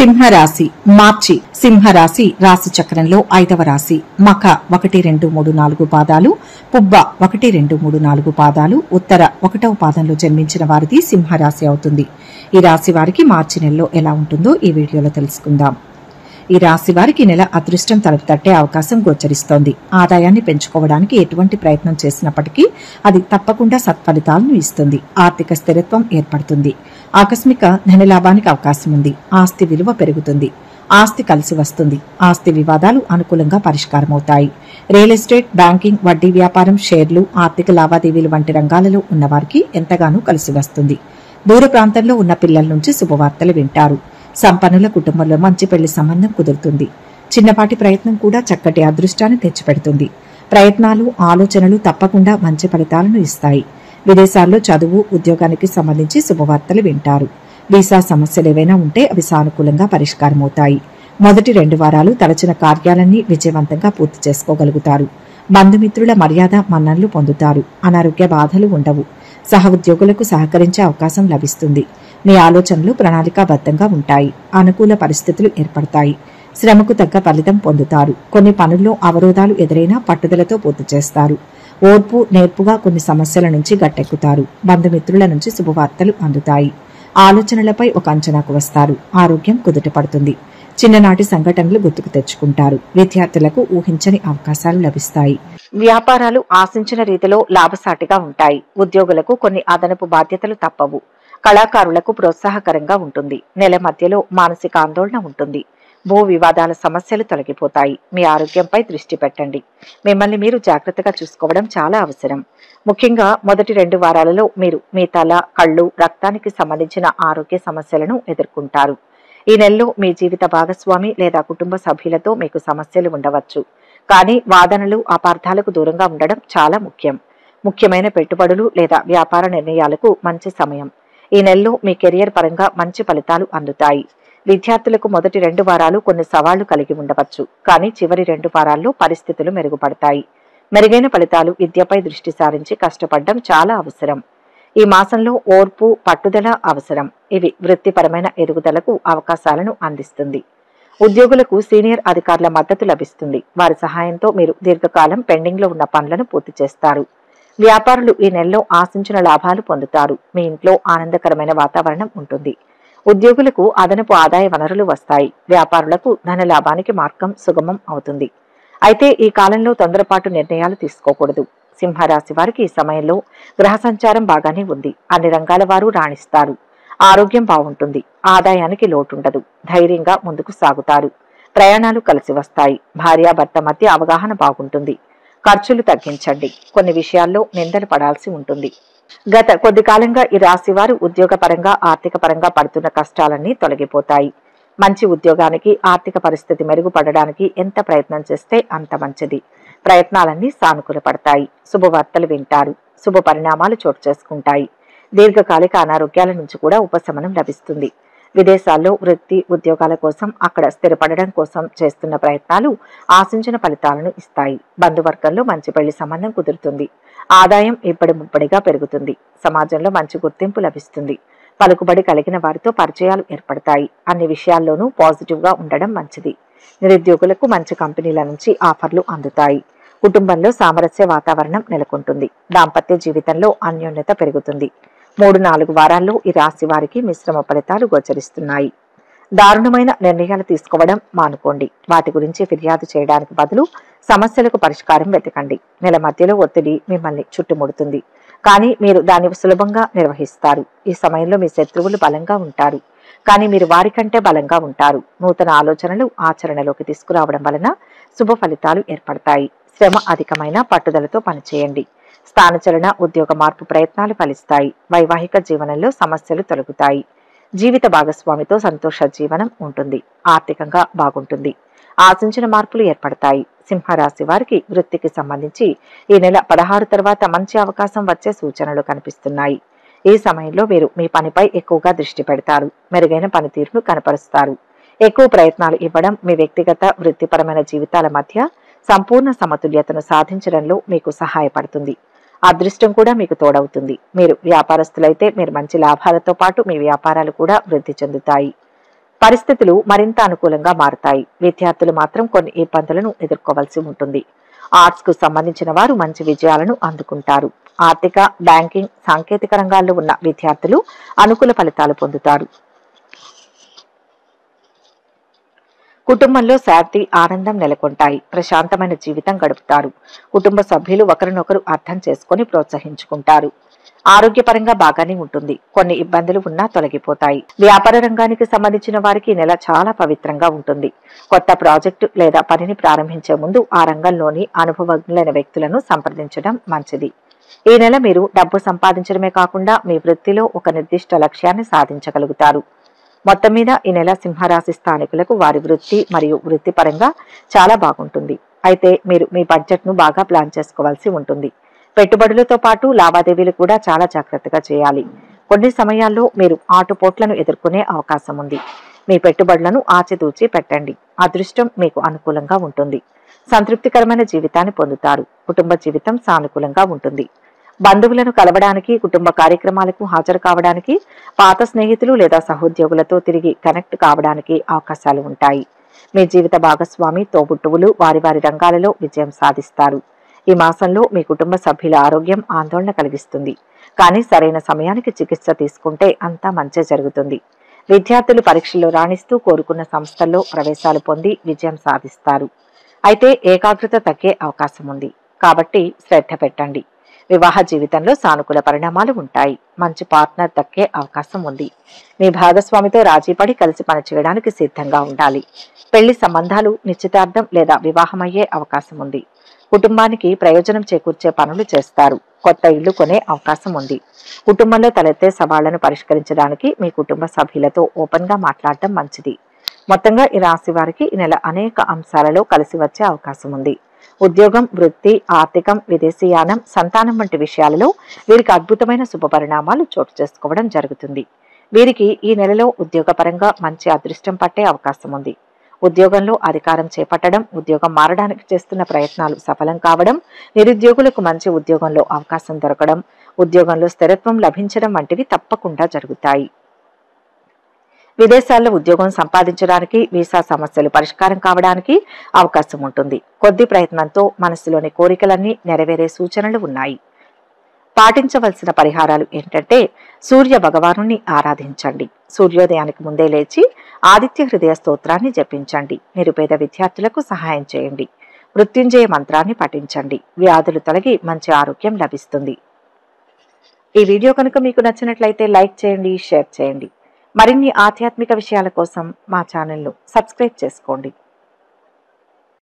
సింహరాశి మార్చి సింహరాశి రాశి చక్రంలో 5వ రాశి. మఖ 1, 2, 3, 4 పాదాలు, పుబ్బ 1, 2, 3, 4 పాదాలు, ఉత్తర 1వ పాదంలో జన్మించిన వారిది సింహరాశి అవుతుంది. ఈ రాశి వారికి మార్చి నెలలో ఎలా ఉంటుందో ఈ వీడియోలో తెలుసుకుందాం. ఈ రాశి వారికి నెల అదృష్టం తలుపు తట్టే అవకాశం గోచరిస్తోంది. ఆదాయాన్ని పెంచుకోవడానికి ఎటువంటి ప్రయత్నం చేసినప్పటికీ అది తప్పకుండా సత్ఫలితాలను ఇస్తుంది. ఆర్థిక స్థిరత్వం ఏర్పడుతుంది. ఆకస్మిక ధనలాభానికి అవకాశం ఉంది. ఆస్తి విలువ పెరుగుతుంది. ఆస్తి కలిసి వస్తుంది. ఆస్తి వివాదాలు అనుకూలంగా పరిష్కారమవుతాయి. రియల్ ఎస్టేట్, బ్యాంకింగ్, వడ్డీ వ్యాపారం, షేర్లు, ఆర్థిక లావాదేవీలు వంటి రంగాలలో ఉన్నవారికి ఎంతగానో కలిసి వస్తుంది. దూర ప్రాంతంలో ఉన్న పిల్లల నుంచి శుభవార్తలు వింటారు. సంపన్నుల కుటుంబంలో మంచి పెళ్లి సంబంధం కుదురుతుంది. చిన్నపాటి ప్రయత్నం కూడా చక్కటి అదృష్టాన్ని తెచ్చిపెడుతుంది. ప్రయత్నాలు, ఆలోచనలు తప్పకుండా మంచి ఫలితాలను ఇస్తాయి. విదేశాల్లో చదువు, ఉద్యోగానికి సంబంధించి శుభవార్తలు వింటారు. వీసా సమస్యలు ఏవైనా ఉంటే అవి సానుకూలంగా పరిష్కారమవుతాయి. మొదటి 2 వారాలు తలచిన కార్యాలన్నీ విజయవంతంగా పూర్తి చేసుకోగలుగుతారు. బంధుమిత్రుల మర్యాద మన్ననలు పొందుతారు. అనారోగ్య బాధలు ఉండవు. సహ ఉద్యోగులకు సహకరించే అవకాశం లభిస్తుంది. మీ ఆలోచనలు ప్రణాళికాబద్ధంగా ఉంటాయి. అనుకూల పరిస్థితులు ఏర్పడతాయి. శ్రమకు తగ్గ ఫలితం పొందుతారు. కొన్ని పనుల్లో అవరోధాలు ఎదురైనా పట్టుదలతో పూర్తి చేస్తారు. ఓర్పు, నేర్పుగా కొన్ని సమస్యల నుంచి గట్టెక్కుతారు. బంధుమిత్రుల నుంచి శుభవార్తలు అందుతాయి. ఆలోచనలపై ఒక అంచనాకు వస్తారు. ఆరోగ్యం కుదుటపడుతుంది. చిన్ననాటి సంఘటనలు గుర్తుకు తెచ్చుకుంటారు. విద్యార్థులకు ఊహించని అవకాశాలు లభిస్తాయి. వ్యాపారాలు ఆశించిన రీతిలో లాభసాటిగా ఉంటాయి. ఉద్యోగులకు కొన్ని అదనపు బాధ్యతలు తప్పవు. కళాకారులకు ప్రోత్సాహకరంగా ఉంటుంది. నెల మధ్యలో మానసిక ఆందోళన ఉంటుంది. భూ వివాదాల సమస్యలు తొలగిపోతాయి. మీ ఆరోగ్యంపై దృష్టి పెట్టండి. మిమ్మల్ని మీరు జాగ్రత్తగా చూసుకోవడం చాలా అవసరం. ముఖ్యంగా మొదటి 2 వారాలలో మీరు మీ తల, కళ్ళు, రక్తానికి సంబంధించిన ఆరోగ్య సమస్యలను ఎదుర్కొంటారు. ఈ నెలలో మీ జీవిత భాగస్వామి లేదా కుటుంబ సభ్యులతో మీకు సమస్యలు ఉండవచ్చు. కానీ వాదనలు, అపార్థాలకు దూరంగా ఉండడం చాలా ముఖ్యం. ముఖ్యమైన పెట్టుబడులు లేదా వ్యాపార నిర్ణయాలకు మంచి సమయం. ఈ నెలలో మీ కెరియర్ పరంగా మంచి ఫలితాలు అందుతాయి. విద్యార్థులకు మొదటి 2 వారాలు కొన్ని సవాళ్లు కలిగి ఉండవచ్చు. కానీ చివరి 2 వారాల్లో పరిస్థితులు మెరుగుపడతాయి. మెరుగైన ఫలితాలు విద్యపై దృష్టి సారించి కష్టపడడం చాలా అవసరం. ఈ మాసంలో ఓర్పు, పట్టుదల అవసరం. ఇవి వృత్తిపరమైన ఎదుగుదలకు అవకాశాలను అందిస్తుంది. ఉద్యోగులకు సీనియర్ అధికారుల మద్దతు లభిస్తుంది. వారి సహాయంతో మీరు దీర్ఘకాలం పెండింగ్ లో ఉన్న పనులను పూర్తి చేస్తారు. వ్యాపారులు ఈ నెలలో ఆశించిన లాభాలు పొందుతారు. మీ ఇంట్లో ఆనందకరమైన వాతావరణం ఉంటుంది. ఉద్యోగులకు అదనపు ఆదాయ వనరులు వస్తాయి. వ్యాపారులకు ధన లాభానికి మార్గం సుగమం అవుతుంది. అయితే ఈ కాలంలో తొందరపాటు నిర్ణయాలు తీసుకోకూడదు. సింహరాశి వారికి ఈ సమయంలో గ్రహ సంచారం బాగానే ఉంది. అన్ని రంగాల వారు రాణిస్తారు. ఆరోగ్యం బాగుంటుంది. ఆదాయానికి లోటుండదు. ధైర్యంగా ముందుకు సాగుతారు. ప్రయాణాలు కలిసి వస్తాయి. భార్యాభర్త మధ్య అవగాహన బాగుంటుంది. ఖర్చులు తగ్గించండి. కొన్ని విషయాల్లో నిందలు పడాల్సి ఉంటుంది. గత కొద్ది కాలంగా ఈ రాశి వారు ఉద్యోగపరంగా, ఆర్థిక పరంగా పడుతున్న కష్టాలన్నీ తొలగిపోతాయి. మంచి ఉద్యోగానికి, ఆర్థిక పరిస్థితి మెరుగుపడడానికి ఎంత ప్రయత్నం చేస్తే అంత మంచిది. ప్రయత్నాలన్నీ సానుకూలపడతాయి. శుభవార్తలు వింటారు. శుభ పరిణామాలు చోటు చేసుకుంటాయి. దీర్ఘకాలిక అనారోగ్యాల నుంచి కూడా ఉపశమనం లభిస్తుంది. విదేశాల్లో వృత్తి, ఉద్యోగాల కోసం, అక్కడ స్థిరపడడం కోసం చేస్తున్న ప్రయత్నాలు ఆశించిన ఫలితాలను ఇస్తాయి. బంధువర్గంలో మంచి పెళ్లి సంబంధం కుదురుతుంది. ఆదాయం ఇప్పటి ముప్పడిగా పెరుగుతుంది. సమాజంలో మంచి గుర్తింపు లభిస్తుంది. పలుకుబడి కలిగిన వారితో పరిచయాలు ఏర్పడతాయి. అన్ని విషయాల్లోనూ పాజిటివ్ గా ఉండడం మంచిది. నిరుద్యోగులకు మంచి కంపెనీల నుంచి ఆఫర్లు అందుతాయి. కుటుంబంలో సామరస్య వాతావరణం నెలకొంటుంది. దాంపత్య జీవితంలో అన్యోన్యత పెరుగుతుంది. 3-4 వారాల్లో ఈ రాశి వారికి మిశ్రమ ఫలితాలు గోచరిస్తున్నాయి. దారుణమైన నిర్ణయాలు తీసుకోవడం మానుకోండి. వాటి గురించి ఫిర్యాదు చేయడానికి బదులు సమస్యలకు పరిష్కారం వెతకండి. నెల మధ్యలో ఒత్తిడి మిమ్మల్ని చుట్టుముడుతుంది. కానీ మీరు దాన్ని సులభంగా నిర్వహిస్తారు. ఈ సమయంలో మీ శత్రువులు బలంగా ఉంటారు. కానీ మీరు వారికంటే బలంగా ఉంటారు. నూతన ఆలోచనలు ఆచరణలోకి తీసుకురావడం వలన శుభ ఫలితాలు ఏర్పడతాయి. శ్రమ అధికమైన పట్టుదలతో పనిచేయండి. స్థానచలన, ఉద్యోగ మార్పు ప్రయత్నాలు ఫలిస్తాయి. వైవాహిక జీవనంలో సమస్యలు తొలగుతాయి. జీవిత భాగస్వామితో సంతోష జీవనం ఉంటుంది. ఆర్థికంగా బాగుంటుంది. ఆశించిన మార్పులు ఏర్పడతాయి. సింహరాశి వారికి వృత్తికి సంబంధించి ఈ నెల 16 తర్వాత మంచి అవకాశం వచ్చే సూచనలు కనిపిస్తున్నాయి. ఈ సమయంలో మీరు మీ పనిపై ఎక్కువగా దృష్టి పెడతారు. మెరుగైన పనితీరును కనపరుస్తారు. ఎక్కువ ప్రయత్నాలు ఇవ్వడం మీ వ్యక్తిగత, వృత్తిపరమైన జీవితాల మధ్య సంపూర్ణ సమతుల్యతను సాధించడంలో మీకు సహాయపడుతుంది. అదృష్టం కూడా మీకు తోడవుతుంది. మీరు వ్యాపారస్తులైతే మీరు మంచి లాభాలతో పాటు మీ వ్యాపారాలు కూడా వృద్ధి చెందుతాయి. పరిస్థితులు మరింత అనుకూలంగా మారతాయి. విద్యార్థులు మాత్రం కొన్ని ఇబ్బందులను ఎదుర్కోవాల్సి ఉంటుంది. ఆర్ట్స్ కు సంబంధించిన వారు మంచి విజయాలను అందుకుంటారు. ఆర్థిక, బ్యాంకింగ్, సాంకేతిక రంగాల్లో ఉన్న విద్యార్థులు అనుకూల ఫలితాలు పొందుతారు. కుటుంబంలో శాంతి, ఆనందం నెలకొంటాయి. ప్రశాంతమైన జీవితం గడుపుతారు. కుటుంబ సభ్యులు ఒకరినొకరు అర్థం చేసుకుని ప్రోత్సహించుకుంటారు. ఆరోగ్యపరంగా బాగానే ఉంటుంది. కొన్ని ఇబ్బందులు ఉన్నా తొలగిపోతాయి. వ్యాపార రంగానికి సంబంధించిన వారికి ఈ నెల చాలా పవిత్రంగా ఉంటుంది. కొత్త ప్రాజెక్టు లేదా పనిని ప్రారంభించే ముందు ఆ రంగంలోని అనుభవజ్ఞులైన వ్యక్తులను సంప్రదించడం మంచిది. ఈ నెల మీరు డబ్బు సంపాదించడమే కాకుండా మీ వృత్తిలో ఒక నిర్దిష్ట లక్ష్యాన్ని సాధించగలుగుతారు. మొత్తం మీద ఈ నెల సింహరాశి స్థానికులకు వారి వృత్తి మరియు వృత్తిపరంగా చాలా బాగుంటుంది. అయితే మీరు మీ బడ్జెట్ ను బాగా ప్లాన్ చేసుకోవాల్సి ఉంటుంది. పెట్టుబడులతో పాటు లావాదేవీలు కూడా చాలా జాగ్రత్తగా చేయాలి. కొన్ని సమయాల్లో మీరు ఆటుపోట్లను ఎదుర్కొనే అవకాశం ఉంది. మీ పెట్టుబడులను ఆచితూచి పెట్టండి. అదృష్టం మీకు అనుకూలంగా ఉంటుంది. సంతృప్తికరమైన జీవితాన్ని పొందుతారు. కుటుంబ జీవితం సానుకూలంగా ఉంటుంది. బంధువులను కలవడానికి, కుటుంబ కార్యక్రమాలకు హాజరు కావడానికి, పాత స్నేహితులు లేదా సహోద్యోగులతో తిరిగి కనెక్ట్ కావడానికి అవకాశాలు ఉంటాయి. మీ జీవిత భాగస్వామి, తోబుట్టువులు వారి వారి రంగాలలో విజయం సాధిస్తారు. ఈ మాసంలో మీ కుటుంబ సభ్యుల ఆరోగ్యం ఆందోళన కలిగిస్తుంది. కానీ సరైన సమయానికి చికిత్స తీసుకుంటే అంతా మంచి జరుగుతుంది. విద్యార్థులు పరీక్షల్లో రాణిస్తూ కోరుకున్న సంస్థల్లో ప్రవేశాలు పొంది విజయం సాధిస్తారు. అయితే ఏకాగ్రత తగ్గే అవకాశం ఉంది. కాబట్టి శ్రద్ధ పెట్టండి. వివాహ జీవితంలో సానుకూల పరిణామాలు ఉంటాయి. మంచి పార్ట్నర్ దక్కే అవకాశం ఉంది. మీ భాగస్వామితో రాజీపడి కలిసి పనిచేయడానికి సిద్ధంగా ఉండాలి. పెళ్లి సంబంధాలు, నిశ్చితార్థం లేదా వివాహమయ్యే అవకాశం ఉంది. కుటుంబానికి ప్రయోజనం చేకూర్చే పనులు చేస్తారు. కొత్త ఇల్లు కొనే అవకాశం ఉంది. కుటుంబంలో తలెత్తే సవాళ్లను పరిష్కరించడానికి మీ కుటుంబ సభ్యులతో ఓపెన్ గా మాట్లాడటం మంచిది. మొత్తంగా ఈ రాశి వారికి ఈ నెల అనేక అంశాలలో కలిసి వచ్చే అవకాశం ఉంది. ఉద్యోగం, వృత్తి, ఆర్థికం, విదేశీయానం, సంతానం వంటి విషయాలలో వీరికి అద్భుతమైన శుభ పరిణామాలు చోటు చేసుకోవడం జరుగుతుంది. వీరికి ఈ నెలలో ఉద్యోగపరంగా మంచి అదృష్టం పట్టే అవకాశం ఉంది. ఉద్యోగంలో అధికారం చేపట్టడం, ఉద్యోగం మారడానికి చేస్తున్న ప్రయత్నాలు సఫలం కావడం, నిరుద్యోగులకు మంచి ఉద్యోగంలో అవకాశం దొరకడం, ఉద్యోగంలో స్థిరత్వం లభించడం వంటివి తప్పకుండా జరుగుతాయి. విదేశాల్లో ఉద్యోగం సంపాదించడానికి, వీసా సమస్యలు పరిష్కారం కావడానికి అవకాశం ఉంటుంది. కొద్ది ప్రయత్నంతో మనసులోని కోరికలన్నీ నెరవేరే సూచనలు ఉన్నాయి. పాటించవలసిన పరిహారాలు ఏంటంటే, సూర్య భగవానుని ఆరాధించండి. సూర్యోదయానికి ముందే లేచి ఆదిత్య హృదయ స్తోత్రాన్ని జపించండి. నిరుపేద విద్యార్థులకు సహాయం చేయండి. మృత్యుంజయ మంత్రాన్ని పఠించండి. వ్యాధులు తొలగి మంచి ఆరోగ్యం లభిస్తుంది. ఈ వీడియో కనుక మీకు నచ్చినట్లయితే లైక్ చేయండి, షేర్ చేయండి. మరిన్ని ఆధ్యాత్మిక విషయాల కోసం మా ఛానల్ను సబ్స్క్రైబ్ చేసుకోండి.